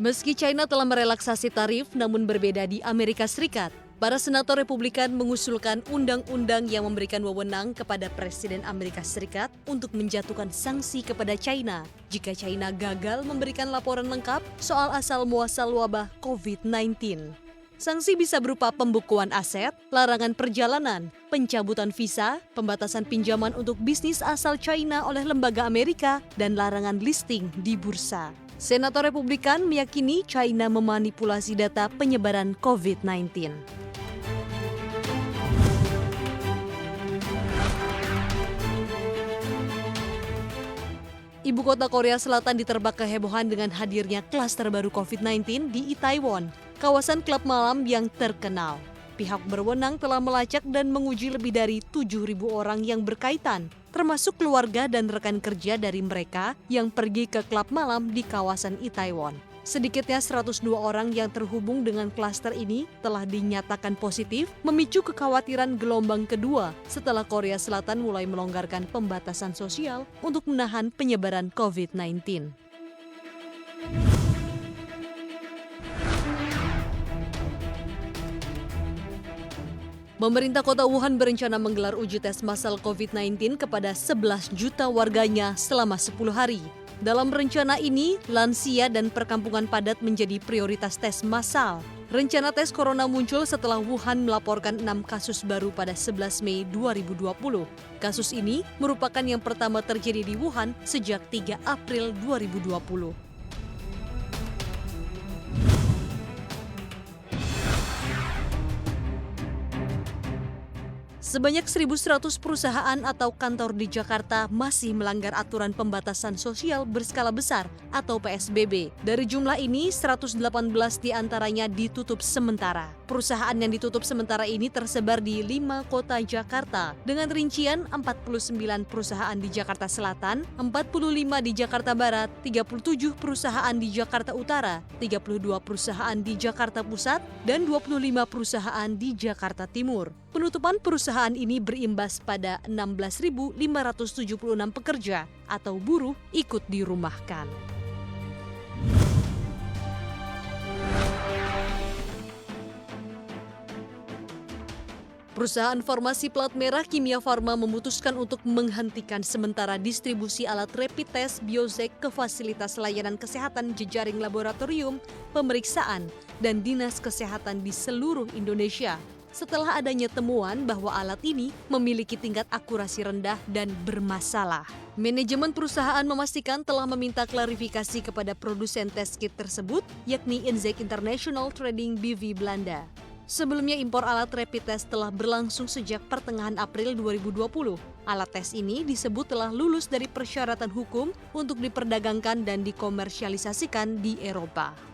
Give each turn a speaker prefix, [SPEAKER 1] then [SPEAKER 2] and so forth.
[SPEAKER 1] Meski China telah merelaksasi tarif, namun berbeda di Amerika Serikat. Para senator Republikan mengusulkan undang-undang yang memberikan wewenang kepada Presiden Amerika Serikat untuk menjatuhkan sanksi kepada China jika China gagal memberikan laporan lengkap soal asal-muasal wabah COVID-19. Sanksi bisa berupa pembukuan aset, larangan perjalanan, pencabutan visa, pembatasan pinjaman untuk bisnis asal China oleh lembaga Amerika, dan larangan listing di bursa. Senator Republikan meyakini China memanipulasi data penyebaran COVID-19. Ibu kota Korea Selatan diterbak kehebohan dengan hadirnya klaster baru COVID-19 di Itaewon, kawasan klub malam yang terkenal. Pihak berwenang telah melacak dan menguji lebih dari 7.000 orang yang berkaitan, termasuk keluarga dan rekan kerja dari mereka yang pergi ke klub malam di kawasan Itaewon. Sedikitnya 102 orang yang terhubung dengan klaster ini telah dinyatakan positif, memicu kekhawatiran gelombang kedua setelah Korea Selatan mulai melonggarkan pembatasan sosial untuk menahan penyebaran COVID-19. Pemerintah kota Wuhan berencana menggelar uji tes massal COVID-19 kepada 11 juta warganya selama 10 hari. Dalam rencana ini, lansia dan perkampungan padat menjadi prioritas tes massal. Rencana tes corona muncul setelah Wuhan melaporkan 6 kasus baru pada 11 Mei 2020. Kasus ini merupakan yang pertama terjadi di Wuhan sejak 3 April 2020. Sebanyak 1.100 perusahaan atau kantor di Jakarta masih melanggar aturan pembatasan sosial berskala besar atau PSBB. Dari jumlah ini, 118 diantaranya ditutup sementara. Perusahaan yang ditutup sementara ini tersebar di 5 kota Jakarta dengan rincian 49 perusahaan di Jakarta Selatan, 45 di Jakarta Barat, 37 perusahaan di Jakarta Utara, 32 perusahaan di Jakarta Pusat, dan 25 perusahaan di Jakarta Timur. Penutupan perusahaan ini berimbas pada 16.576 pekerja atau buruh ikut dirumahkan. Perusahaan farmasi plat merah Kimia Farma memutuskan untuk menghentikan sementara distribusi alat rapid test Biosec ke fasilitas layanan kesehatan jejaring laboratorium, pemeriksaan, dan dinas kesehatan di seluruh Indonesia. Setelah adanya temuan bahwa alat ini memiliki tingkat akurasi rendah dan bermasalah. Manajemen perusahaan memastikan telah meminta klarifikasi kepada produsen test kit tersebut, yakni Inzek International Trading BV Belanda. Sebelumnya impor alat rapid test telah berlangsung sejak pertengahan April 2020. Alat tes ini disebut telah lulus dari persyaratan hukum untuk diperdagangkan dan dikomersialisasikan di Eropa.